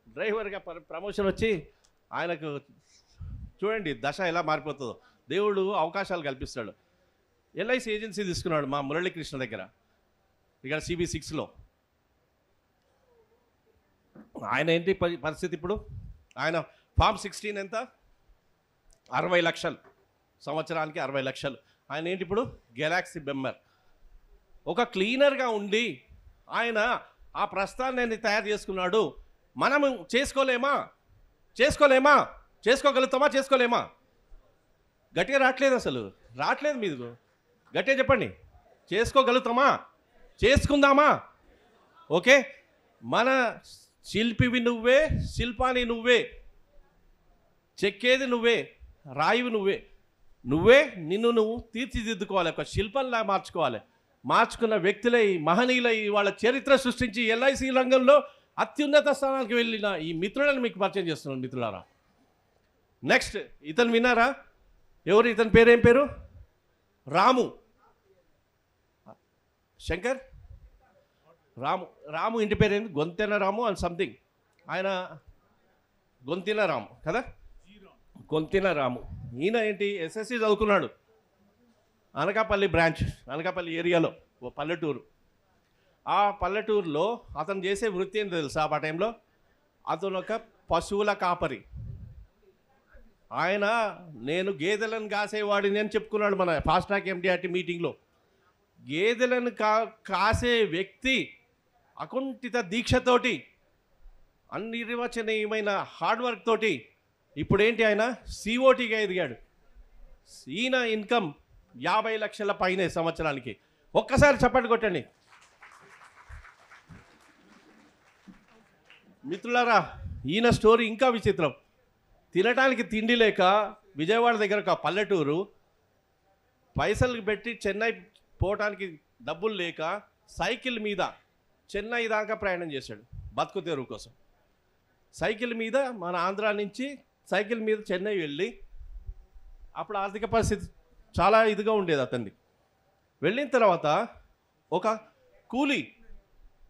డ్రైవర్గా ప్రమోషన్ వచ్చి ఆయనకు చూడండి దశ ఎలా మారిపోతుందో. దేవుడు అవకాశాలు కల్పిస్తాడు. ఎల్ఐసి ఏజెన్సీ తీసుకున్నాడు మా మురళీకృష్ణ దగ్గర, ఇక్కడ CB6లో. ఆయన ఏంటి పరిస్థితి ఇప్పుడు? ఆయన ఫామ్ 16 ఎంత? 60 లక్షలు, సంవత్సరానికి 60 లక్షలు. ఆయన ఏంటి ఇప్పుడు? గెలాక్సీ బెమ్మర్. ఒక క్లీనర్గా ఉండి ఆయన ఆ ప్రస్థానాన్ని తయారు చేసుకున్నాడు. మనము చేసుకోలేమా? చేసుకోగలుగుతామా? చేసుకోలేమా? గట్టిగా రావట్లేదు, అసలు రావట్లేదు. మీరు గట్టిగా చెప్పండి. చేసుకోగలుగుతామా? చేసుకుందామా? ఓకే, మన శిల్పివి నువ్వే, శిల్పాన్ని నువ్వే, చెక్కేది నువ్వే, రాయివి నువ్వే నిన్ను నువ్వు తీర్చిదిద్దుకోవాలి, ఒక శిల్పంలా మార్చుకోవాలి. మార్చుకున్న వ్యక్తులై, మహనీయులై, వాళ్ళ చరిత్ర సృష్టించి ఎల్ఐసి రంగంలో అత్యున్నత స్థానానికి వెళ్ళిన ఈ మిత్రులను మీకు పరిచయం చేస్తున్నాను మిత్రులారా. నెక్స్ట్ ఇతను విన్నారా? ఎవరు ఇతని పేరు? ఏం పేరు? రాము శంకర్. రాము ఇంటి పేరు ఏంటి? గొంతెన రాము అండ్ సంథింగ్. ఆయన గొంతిన రాము కదా, గొంతిన రాము. ఈయన ఏంటి? SSC చదువుకున్నాడు. అనకాపల్లి బ్రాంచ్, అనకాపల్లి ఏరియాలో ఓ పల్లెటూరు. ఆ పల్లెటూరులో అతను చేసే వృత్తి ఏంటో తెలుసా? ఆ టైంలో అతను ఒక పశువుల కాపరి. ఆయన నేను గేదెలను కాసేవాడిని అని చెప్పుకున్నాడు మన ఫాస్ట్ ట్రాక్ MDRT మీటింగ్లో. గేదెలను కాసే వ్యక్తి అకుంఠిత దీక్షతోటి, అనిర్వచనీయమైన హార్డ్ వర్క్ తోటి ఇప్పుడేంటి ఆయన COTగా ఎదిగాడు. ఈయన ఇన్కమ్ 50 లక్షల పైనే సంవత్సరానికి. ఒక్కసారి చప్పట్లు కొట్టండి మిత్రులారా. ఈయన స్టోరీ ఇంకా విచిత్రం. తినడానికి తిండి లేక విజయవాడ దగ్గర ఒక పల్లెటూరు, పైసలు పెట్టి చెన్నై పోవటానికి డబ్బులు లేక సైకిల్ మీద చెన్నై దాకా ప్రయాణం చేశాడు బతుకు తెరువు కోసం. సైకిల్ మీద మన ఆంధ్ర నుంచి సైకిల్ మీద చెన్నై వెళ్ళి, అప్పుడు ఆర్థిక పరిస్థితి చాలా ఇదిగా ఉండేది అతన్ని. వెళ్ళిన తర్వాత ఒక కూలీ,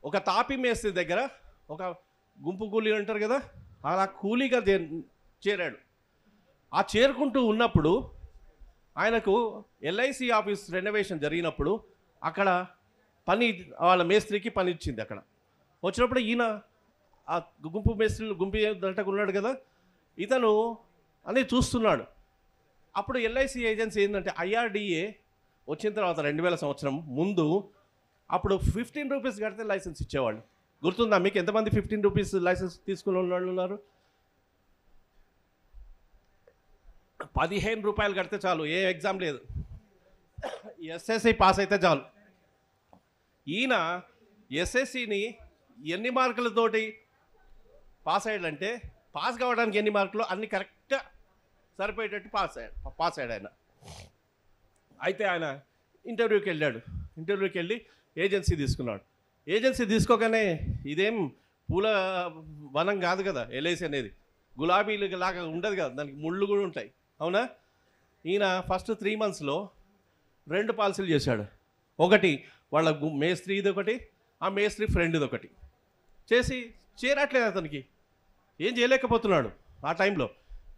ఒక తాపి మేస్త్రి దగ్గర, ఒక గుంపు కూలీ అంటారు కదా, అలా కూలీగా చేరాడు. ఆ చేరుకుంటూ ఉన్నప్పుడు ఆయనకు LIC ఆఫీస్ రెనోవేషన్ జరిగినప్పుడు అక్కడ పని, వాళ్ళ మేస్త్రికి పని ఇచ్చింది. అక్కడ వచ్చినప్పుడు ఈయన ఆ గుంపు మేస్త్రులు దంటకు ఉన్నాడు కదా, ఇతను అని చూస్తున్నాడు. అప్పుడు LIC ఏజెన్సీ ఏంటంటే IRDA వచ్చిన తర్వాత 2000 సంవత్సరం ముందు అప్పుడు 15 రూపీస్ కడితే లైసెన్స్ ఇచ్చేవాళ్ళు. గుర్తుందా మీకు? ఎంతమంది 15 రూపీస్ లైసెన్స్ తీసుకున్న వాళ్ళు ఉన్నారు? 15 రూపాయలు కడితే చాలు, ఏ ఎగ్జామ్ లేదు, SSC పాస్ అయితే చాలు. ఈయన SSCని ఎన్ని మార్కులతోటి పాస్ అయ్యాడంటే, పాస్ కావడానికి ఎన్ని మార్కులు అన్ని కరెక్ట్గా సరిపోయేటట్టు పాస్ అయ్యాడు ఆయన. అయితే ఆయన ఇంటర్వ్యూకి వెళ్ళి ఏజెన్సీ తీసుకున్నాడు. ఏజెన్సీ తీసుకోగానే ఇదేం పూల వనం కాదు కదా LIC అనేది, గులాబీలు లాగా ఉండదు కదా, దానికి ముళ్ళు కూడా ఉంటాయి, అవునా? ఈయన ఫస్ట్ 3 monthsలో 2 పాలసీలు చేశాడు. ఒకటి వాళ్ళ మేస్త్రిది, ఒకటి ఆ మేస్త్రి ఫ్రెండ్ది ఒకటి చేసి చేరట్లేదు, అతనికి ఏం చేయలేకపోతున్నాడు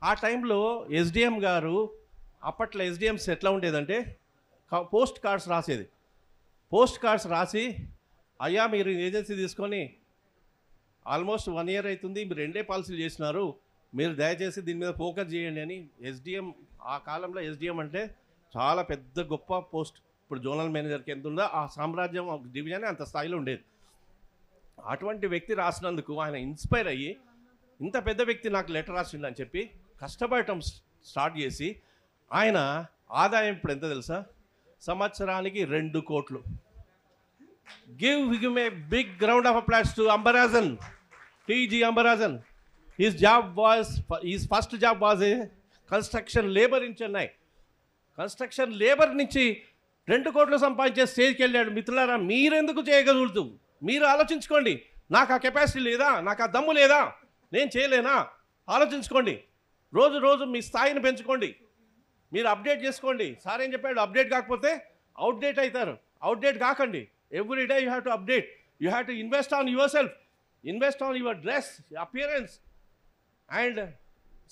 ఆ టైంలో SDM గారు, అప్పట్లో SDMs ఎట్లా ఉండేదంటే పోస్ట్ కార్డ్స్ రాసి, అయ్యా మీరు ఏజెన్సీ తీసుకొని ఆల్మోస్ట్ 1 year అవుతుంది, మీరు 2 పాలసీలు చేసినారు, మీరు దయచేసి దీని మీద ఫోకస్ చేయండి అని. SDM ఆ కాలంలో SDM అంటే చాలా పెద్ద గొప్ప పోస్ట్. ఇప్పుడు జోనల్ మేనేజర్కి ఎంత ఉందో ఆ సామ్రాజ్యం డివిజన్ అంత స్థాయిలో ఉండేది. అటువంటి వ్యక్తి రాసినందుకు ఆయన ఇన్స్పైర్ అయ్యి, ఇంత పెద్ద వ్యక్తి నాకు లెటర్ రాసిండని చెప్పి కష్టపడటం స్టార్ట్ చేసి, ఆయన ఆదాయం ఇప్పుడు ఎంత తెలుసా? సంవత్సరానికి 2 కోట్లు. Give a big ground of applause to Ambarajan, TG Ambarajan. his first job was a construction labor in Chennai. Construction labour నుంచి 2 కోట్లు సంపాదించే స్టేజ్కి వెళ్ళాడు. మిత్రులారా, మీరెందుకు చేయగలుగుతూ? మీరు ఆలోచించుకోండి. నాకు ఆ కెపాసిటీ లేదా, నాకు ఆ దమ్ము లేదా, నేను చేయలేనా? ఆలోచించుకోండి. రోజు రోజు మీ స్థాయిని పెంచుకోండి, మీరు అప్డేట్ చేసుకోండి. సార్ ఏం చెప్పాడు? అప్డేట్ కాకపోతే అవుట్డేట్ అవుతారు. అవుట్డేట్ కాకండి. Every day you have to update. You have to invest on your self, invest on your dress, appearance and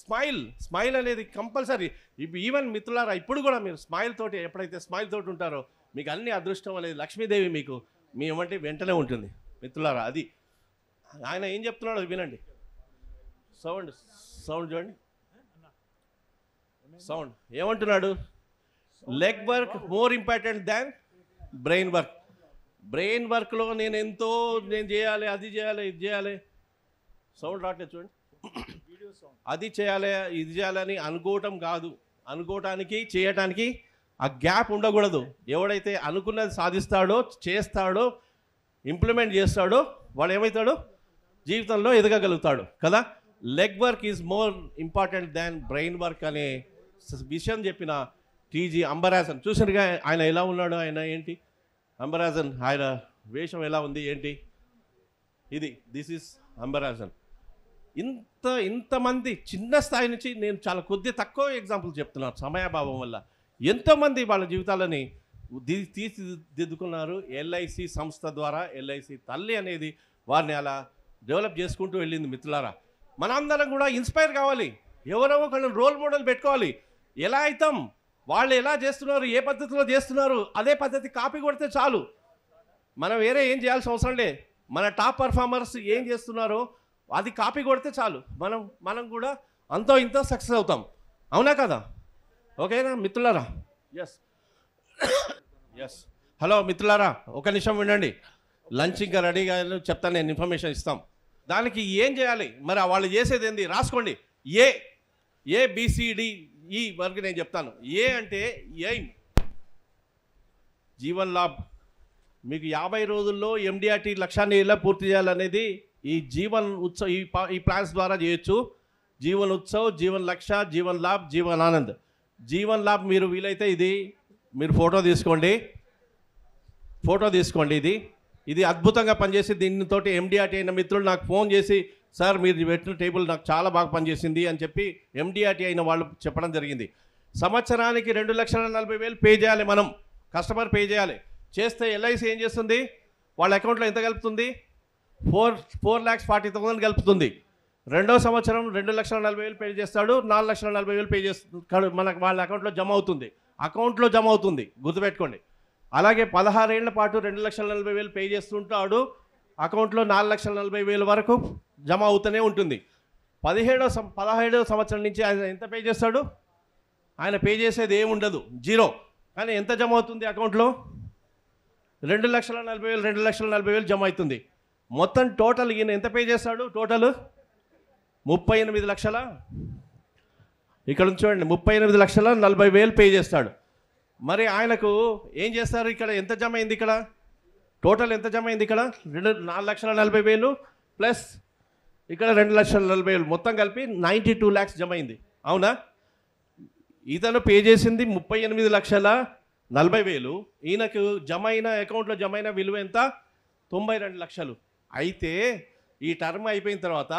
smile అనేది కంపల్సరీ. ఈవెన్ మిత్రులారా, ఇప్పుడు కూడా మీరు స్మైల్ తోటి, ఎప్పుడైతే స్మైల్ తోటి ఉంటారో మీకు అన్ని అదృష్టం అనేది లక్ష్మీదేవి మీకు మీ ఏమంటే వెంటనే ఉంటుంది. మిత్రులారా, అది ఆయన ఏం చెప్తున్నాడో వినండి. సౌండ్ చూడండి. సౌండ్ ఏమంటున్నాడు? Leg work more important than brain work. Brain వర్క్లో నేను చేయాలి, అది చేయాలి, ఇది చేయాలి. సౌండ్ రావట్లేదు చూడండి. అది చేయాలి, ఇది చేయాలని అనుకోవటం కాదు. అనుకోవటానికి చేయటానికి ఆ గ్యాప్ ఉండకూడదు. ఎవడైతే అనుకున్నది సాధిస్తాడో, చేస్తాడో, ఇంప్లిమెంట్ చేస్తాడో వాడు ఏమవుతాడు? జీవితంలో ఎదగగలుగుతాడు కదా. Leg work is more important than brain work అనే విషయం చెప్పిన టీజీ అంబరాజన్. చూసినగా ఆయన ఎలా ఉన్నాడు, ఆయన ఏంటి అంబరాజన్, ఆయన వేషం ఎలా ఉంది ఏంటి, దిస్ ఈజ్ అంబరాజన్. ఇంతమంది చిన్న స్థాయి నుంచి నేను చాలా తక్కువ ఎగ్జాంపుల్ చెప్తున్నాను సమయాభావం వల్ల. ఎంతోమంది వాళ్ళ జీవితాలని తీర్చిదిద్దుకున్నారు. ఎల్ఐసి సంస్థ ద్వారా, ఎల్ఐసి తల్లి అనేది వారిని అలా డెవలప్ చేసుకుంటూ వెళ్ళింది. మిత్రులారా, మనందరం కూడా ఇన్స్పైర్ కావాలి. ఎవరో ఒకళ్ళు రోల్ మోడల్ పెట్టుకోవాలి. ఎలా అవుతాం? వాళ్ళు ఎలా చేస్తున్నారు, ఏ పద్ధతిలో చేస్తున్నారు, అదే పద్ధతి కాపీ కొడితే చాలు. మనం వేరే ఏం చేయాల్సిన అవసరం లే. మన టాప్ పర్ఫార్మర్స్ ఏం చేస్తున్నారో అది కాపీ కొడితే చాలు. మనం కూడా అంతో ఇంతో సక్సెస్ అవుతాం. అవునా కదా? ఓకేనా మిత్రులారా? ఎస్ హలో మిత్రులారా, ఒక నిమిషం వినండి. లంచ్ ఇంకా రెడీగా చెప్తాను, నేను ఇన్ఫర్మేషన్ ఇస్తాం. దానికి ఏం చేయాలి మరి? వాళ్ళు చేసేది ఏంది రాసుకోండి. ABCDE వరకు నేను చెప్తాను. ఏ అంటే ఎయిమ్, జీవన్ లాభ్. మీకు 50 రోజుల్లో MDRT లక్ష్యాన్ని ఎలా పూర్తి చేయాలనేది ఈ జీవన్ ఉత్సవ్ ఈ ప్లాన్స్ ద్వారా చేయొచ్చు. జీవన్ ఉత్సవ్, జీవన్ లక్ష్య, జీవన్ లాభ్, జీవన్ ఆనంద్. జీవన్ లాభ్ మీరు వీలైతే మీరు ఫోటో తీసుకోండి. ఇది అద్భుతంగా పనిచేసి దీనితోటి MDRT అయిన మిత్రులు నాకు ఫోన్ చేసి, సార్ మీరు పెట్టిన టేబుల్ నాకు చాలా బాగా పనిచేసింది అని చెప్పి MDRT అయిన వాళ్ళు చెప్పడం జరిగింది. సంవత్సరానికి 2,40,000 పే చేయాలి. మనం కస్టమర్ పే చేయాలి. చేస్తే LIC ఏం చేస్తుంది? వాళ్ళ అకౌంట్లో ఎంత కలుపుతుంది? 4,40,000 కలుపుతుంది. రెండో సంవత్సరం 2,40,000 పే చేస్తాడు. 4,40,000 పే చేస్తాడు. మనకు వాళ్ళ అకౌంట్లో జమ అవుతుంది. గుర్తుపెట్టుకోండి. అలాగే 16 ఏళ్ల పాటు 2,40,000 పే చేస్తుంటాడు. అకౌంట్లో 4,40,000 వరకు జమ అవుతూనే ఉంటుంది. 17వ సంవత్సరం నుంచి ఆయన ఎంత పే చేస్తాడు? ఆయన పే చేసేది ఏముండదు, జీరో. కానీ ఎంత జమ అవుతుంది అకౌంట్లో? 2,40,000 జమ అవుతుంది. మొత్తం టోటల్ ఈయన ఎంత పే చేస్తాడు? టోటల్ 38 లక్షల, ఇక్కడ చూడండి, 38,40,000 పే చేస్తాడు. మరి ఆయనకు ఏం చేస్తారు? ఇక్కడ ఎంత జమ అయింది? ఇక్కడ టోటల్ ఎంత జమ అయింది? ఇక్కడ 4,40,000 ప్లస్ ఇక్కడ 2,40,000 మొత్తం కలిపి 92 lakhs జమ అయింది. అవునా? ఇతను పే చేసింది 38,40,000. ఈయనకు జమ అయిన అకౌంట్లో జమ అయిన విలువ ఎంత? 92 లక్షలు. అయితే ఈ టర్మ్ అయిపోయిన తర్వాత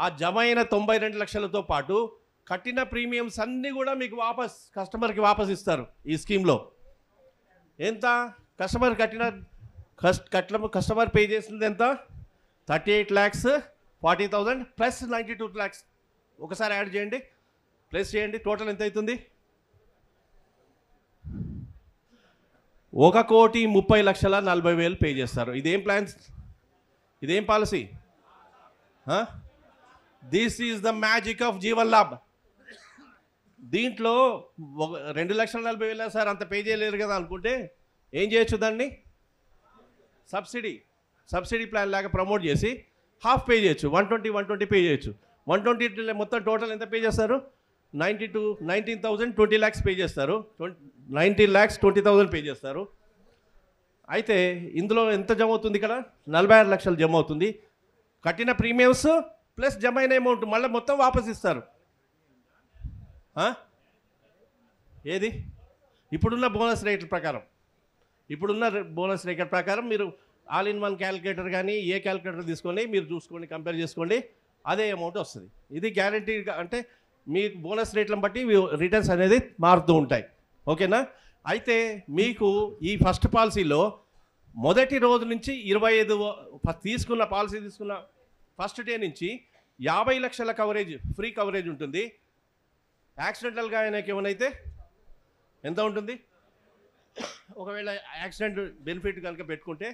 ఆ జమ అయిన 92 లక్షలతో పాటు కట్టిన ప్రీమియమ్స్ అన్నీ కూడా మీకు కస్టమర్కి వాపస్ ఇస్తారు. ఈ స్కీమ్లో ఎంత? కస్టమర్ పే చేసింది ఎంత? 38,40,000 ప్లస్ 92 lakhs. ఒకసారి యాడ్ చేయండి, ప్లస్ చేయండి, టోటల్ ఎంత అవుతుంది? 1,30,40,000 పే చేస్తారు. ఇదేం ప్లాన్స్? ఇదేం policy? This is the magic of Jeevan Labh. దీంట్లో 2,40,000 సార్ అంత పే చేయలేరు కదా అనుకుంటే ఏం చేయొచ్చు? దాన్ని సబ్సిడీ ప్లాన్ లాగా ప్రమోట్ చేసి హాఫ్ పే చేయొచ్చు. 120 పే చేయొచ్చు. 120 మొత్తం టోటల్ ఎంత పే చేస్తారు? 19,20 lakhs పే చేస్తారు. 19,20,000 పే చేస్తారు. అయితే ఇందులో ఎంత జమ అవుతుంది? ఇక్కడ 46 లక్షలు జమ అవుతుంది. కట్టిన ప్రీమియమ్స్ ప్లస్ జమ అయిన అమౌంట్ మళ్ళీ మొత్తం వాపస్ ఇస్తారు. ఏది ఇప్పుడున్న బోనస్ రేట్ల ప్రకారం మీరు ఆల్ ఇన్ వన్ క్యాలిక్యులేటర్ కానీ ఏ క్యాలిక్యులేటర్ తీసుకొని మీరు చూసుకోండి, కంపేర్ చేసుకోండి, అదే అమౌంట్ వస్తుంది. ఇది గ్యారంటీగా, అంటే మీ బోనస్ రేట్లను బట్టి రిటర్న్స్ అనేది మారుతూ ఉంటాయి. ఓకేనా? అయితే మీకు ఈ ఫస్ట్ పాలసీలో మొదటి రోజు నుంచి 25 తీసుకున్న ఫస్ట్ డే నుంచి 50 లక్షల కవరేజ్, ఫ్రీ కవరేజ్ ఉంటుంది. యాక్సిడెంటల్గా ఆయనకి ఏమైనా ఎంత ఉంటుంది? ఒకవేళ యాక్సిడెంట్ బెనిఫిట్ కనుక పెట్టుకుంటే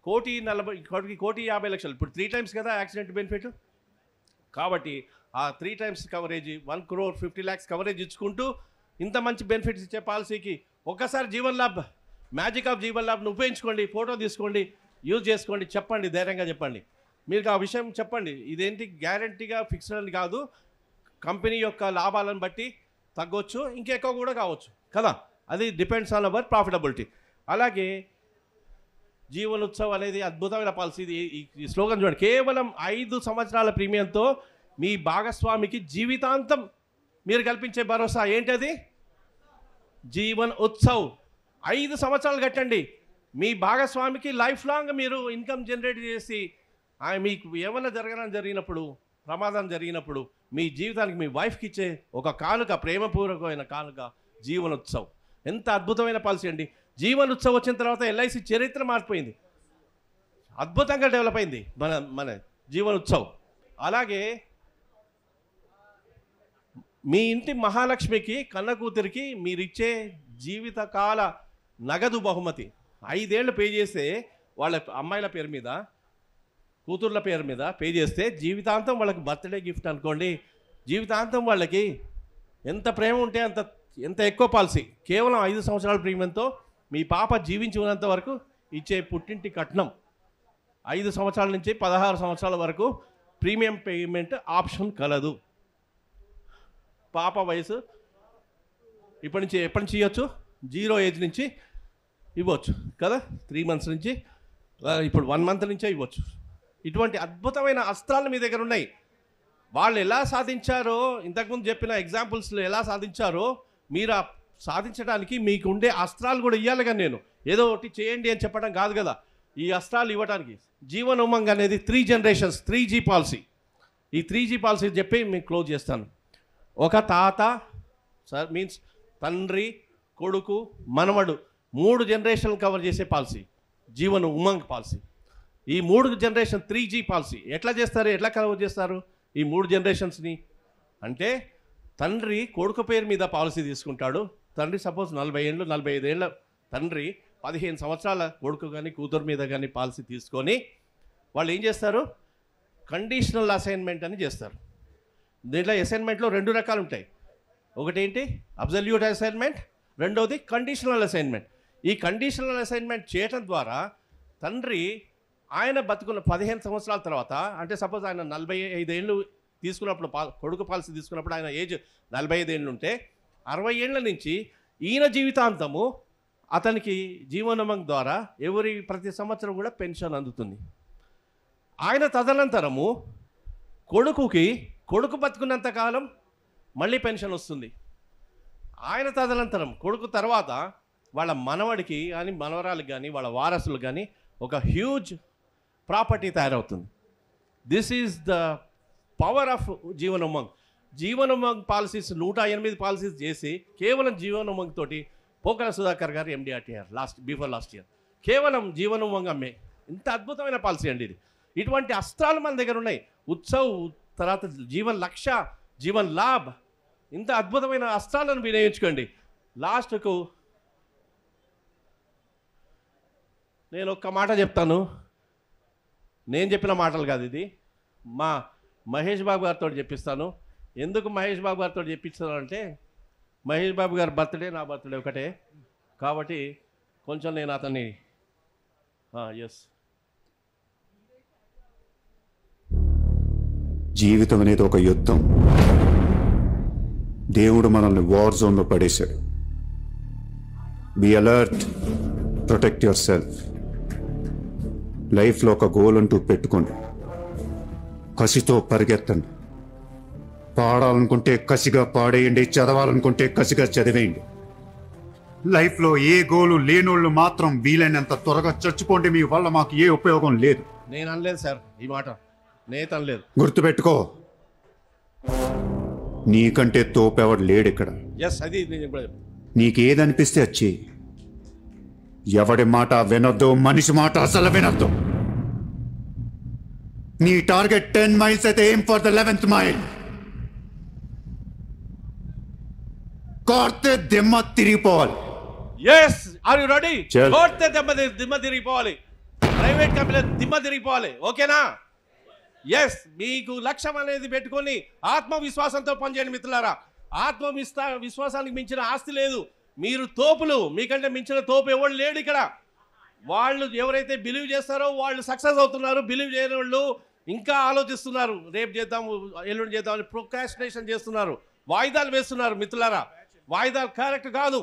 1,50,00,000. ఇప్పుడు 3 times కదా యాక్సిడెంట్ బెనిఫిట్. కాబట్టి ఆ 3 times కవరేజ్ 1,50,00,000 కవరేజ్ ఇచ్చుకుంటూ ఇంత మంచి బెనిఫిట్స్ ఇచ్చే పాలసీకి ఒక్కసారి జీవన్ లాభ్, మ్యాజిక్ ఆఫ్ జీవన్ లాభ్ను ఉపయోగించుకోండి, ఫోటో తీసుకోండి, యూజ్ చేసుకోండి, చెప్పండి, ధైర్యంగా చెప్పండి. మీరు ఆ విషయం చెప్పండి. ఇదేంటి గ్యారంటీగా ఫిక్స్డ్ అని కాదు, కంపెనీ యొక్క లాభాలను బట్టి తగ్గొచ్చు, ఇంకెక్కువ కూడా కావచ్చు కదా. అది డిపెండ్స్ ఆన్ అవర్ ప్రాఫిటబిలిటీ. అలాగే జీవన్ ఉత్సవ్ అనేది అద్భుతమైన పాలసీ. ఈ స్లోగన్ చూడండి, కేవలం 5 సంవత్సరాల ప్రీమియంతో మీ భాగస్వామికి జీవితాంతం మీరు కల్పించే భరోసా. ఏంటది? జీవన్ ఉత్సవ్. 5 సంవత్సరాలు కట్టండి, మీ భాగస్వామికి లైఫ్ లాంగ్ మీరు ఇన్కమ్ జనరేట్ చేసి మీకు ఏమైనా జరిగినప్పుడు, ప్రమాదం జరిగినప్పుడు మీ జీవితానికి మీ వైఫ్కి ఇచ్చే ఒక కానుక, ప్రేమపూర్వకమైన కానుక జీవన్ ఉత్సవ్. ఎంత అద్భుతమైన పాలసీ అండి. జీవన్ ఉత్సవ్ వచ్చిన తర్వాత ఎల్ఐసి చరిత్ర మారిపోయింది, అద్భుతంగా డెవలప్ అయింది మన జీవన్ ఉత్సవ్. అలాగే మీ ఇంటి మహాలక్ష్మికి, కన్న కూతురికి మీరిచ్చే జీవితకాల నగదు బహుమతి 5 ఏళ్ళు పే చేస్తే, వాళ్ళ అమ్మాయిల పేరు మీద, కూతుర్ల పేరు మీద పే చేస్తే జీవితాంతం వాళ్ళకి బర్త్డే గిఫ్ట్ అనుకోండి. జీవితాంతం వాళ్ళకి ఎంత ప్రేమ ఉంటే ఎంత ఎక్కువ పాలసీ. కేవలం 5 సంవత్సరాల ప్రీమియంతో మీ పాప జీవించి ఉన్నంత వరకు ఇచ్చే పుట్టింటి కట్నం. 5 సంవత్సరాల నుంచి 16 సంవత్సరాల వరకు ప్రీమియం పేమెంట్ ఆప్షన్ కలదు. పాప వయసు ఎప్పటి నుంచి ఇవ్వచ్చు? 0 ఏజ్ నుంచి ఇవ్వచ్చు కదా. 3 months నుంచి, ఇప్పుడు 1 month నుంచే ఇవ్వచ్చు. ఇటువంటి అద్భుతమైన అస్త్రాలు మీ దగ్గర ఉన్నాయి. వాళ్ళు ఎలా సాధించారో, ఇంతకుముందు చెప్పిన ఎగ్జాంపుల్స్లో ఎలా సాధించారో, మీరు సాధించడానికి మీకు ఉండే అస్త్రాలు కూడా ఇవ్వాలి. కానీ నేను ఏదో ఒకటి చేయండి అని చెప్పడం కాదు కదా, ఈ అస్త్రాలు ఇవ్వడానికి జీవన్ ఉమంగ్ అనేది 3 generations 3G పాలసీ. ఈ 3G పాలసీ చెప్పి మీకు క్లోజ్ చేస్తాను. ఒక తాత మీన్స్ తండ్రి, కొడుకు, మనవడు 3 generations కవర్ చేసే పాలసీ జీవన్ ఉమంగ్ పాలసీ. ఈ 3 generation 3G పాలసీ ఎట్లా కవర్ చేస్తారు ఈ 3 generationsని అంటే, తండ్రి కొడుకు పేరు మీద పాలసీ తీసుకుంటాడు. తండ్రి సపోజ్ 40 ఏళ్ళు 45 ఏళ్ళ తండ్రి 15 సంవత్సరాల కొడుకు కానీ కూతురు మీద కానీ పాలసీ తీసుకొని వాళ్ళు ఏం చేస్తారు? కండిషనల్ అసైన్మెంట్ అని చేస్తారు. దీంట్లో అసైన్మెంట్లో 2 రకాలు ఉంటాయి. ఒకటేంటి? అబ్సల్యూట్ అసైన్మెంట్, రెండవది కండిషనల్ అసైన్మెంట్. ఈ కండిషనల్ అసైన్మెంట్ చేయటం ద్వారా తండ్రి ఆయన బతుకున్న 15 సంవత్సరాల తర్వాత, అంటే సపోజ్ ఆయన 45 ఏళ్ళు తీసుకున్నప్పుడు, కొడుకు పాలసీ తీసుకున్నప్పుడు ఆయన ఏజ్ 45 ఏళ్ళు ఉంటే, 60 ఏళ్ళ నుంచి ఈయన జీవితాంతము అతనికి జీవన్ ఉమంగ్ ద్వారా ప్రతి సంవత్సరం కూడా పెన్షన్ అందుతుంది. ఆయన తదనంతరము కొడుకు బతుకున్నంత కాలం మళ్ళీ పెన్షన్ వస్తుంది. ఆయన తదనంతరం కొడుకు తర్వాత వాళ్ళ మనవడికి కానీ, మనవరాలకు కానీ, వాళ్ళ వారసులకు కానీ ఒక హ్యూజ్ ప్రాపర్టీ తయారవుతుంది. This is the power of Jeevan Umang. Jeevan Umang policies 108 policies చేసి కేవలం జీవన్ ఉమంగ్ తోటి పోకల సుధాకర్ గారు MDRTR బిఫోర్ లాస్ట్ ఇయర్ కేవలం జీవన్ ఉమంగ్ అమ్మే. ఇంత అద్భుతమైన పాలసీ అండి ఇది. ఇటువంటి అస్త్రాలు మన దగ్గర ఉన్నాయి. ఉత్సవ్ తర్వాత జీవన్ లక్ష, జీవన్ లాభ్, ఇంత అద్భుతమైన అస్త్రాలను వినియోగించుకోండి. లాస్ట్కు నేను ఒక్క మాట చెప్తాను. నేను చెప్పిన మాటలు కాదు, ఇది మా మహేష్ బాబు గారితో చెప్పిస్తాను. ఎందుకు మహేష్ బాబు గారితో చెప్పించాను అంటే, మహేష్ బాబు గారి బర్త్డే నా బర్త్డే ఒకటే కాబట్టి కొంచెం నేను అతన్ని ఎస్ జీవితం అనేది ఒక యుద్ధం. దేవుడు మనల్ని వార్ జోన్లో పడేశాడు. Be alert, protect your self. లైఫ్లో ఒక గోల్ అంటూ పెట్టుకోండి. కసితో పరిగెత్తండి. పాడాలనుకుంటే కసిగా పాడేయండి, చదవాలనుకుంటే కసిగా చదివేయండి. లైఫ్లో ఏ గోలు లేనోళ్ళు మాత్రం వీలైనంత త్వరగా చచ్చిపోండి. మీ వల్ల మాకు ఏ ఉపయోగం లేదు. నేను అనలేదు సార్ ఈ మాట, నేత అనలేదు. గుర్తుపెట్టుకో, నీకంటే తోపెవడు లేడిక్కడ. ఎస్, అది నేను కూడా చెప్పాను. నీకేదనిపిస్తే వచ్చి ఎవడి మాట వినొద్దు, మనిషి మాట అసలు వినొద్దు. నీ టార్గెట్ 10 మైల్స్ అయితే aim for the 11th mile. కోర్తే దిమ్మ తిరిగిపోవాలి. Yes, are you ready? చల్. కోర్తే దిమ్మ తిరిగిపోవాలి, ప్రైవేట్ కంపెనీ దిమ్మ తిరిగిపోవాలి. ఓకేనా? ఎస్, మీకు లక్ష్యం అనేది పెట్టుకొని ఆత్మవిశ్వాసంతో పనిచేయండి మిత్రులారా. విశ్వాసానికి మించిన ఆస్తి లేదు. మీరు తోపులు, మీకంటే మించిన తోపు ఎవరు లేడు ఇక్కడ. వాళ్ళు ఎవరైతే బిలీవ్ చేస్తారో వాళ్ళు సక్సెస్ అవుతున్నారు. బిలీవ్ చేయని వాళ్ళు ఇంకా ఆలోచిస్తున్నారు, రేపు చేద్దాము ఎల్లుండి చేద్దామని ప్రొక్రాస్టినేషన్ చేస్తున్నారు, వాయిదాలు వేస్తున్నారు. మిత్రులారా, వాయిదాలు కరెక్ట్ కాదు.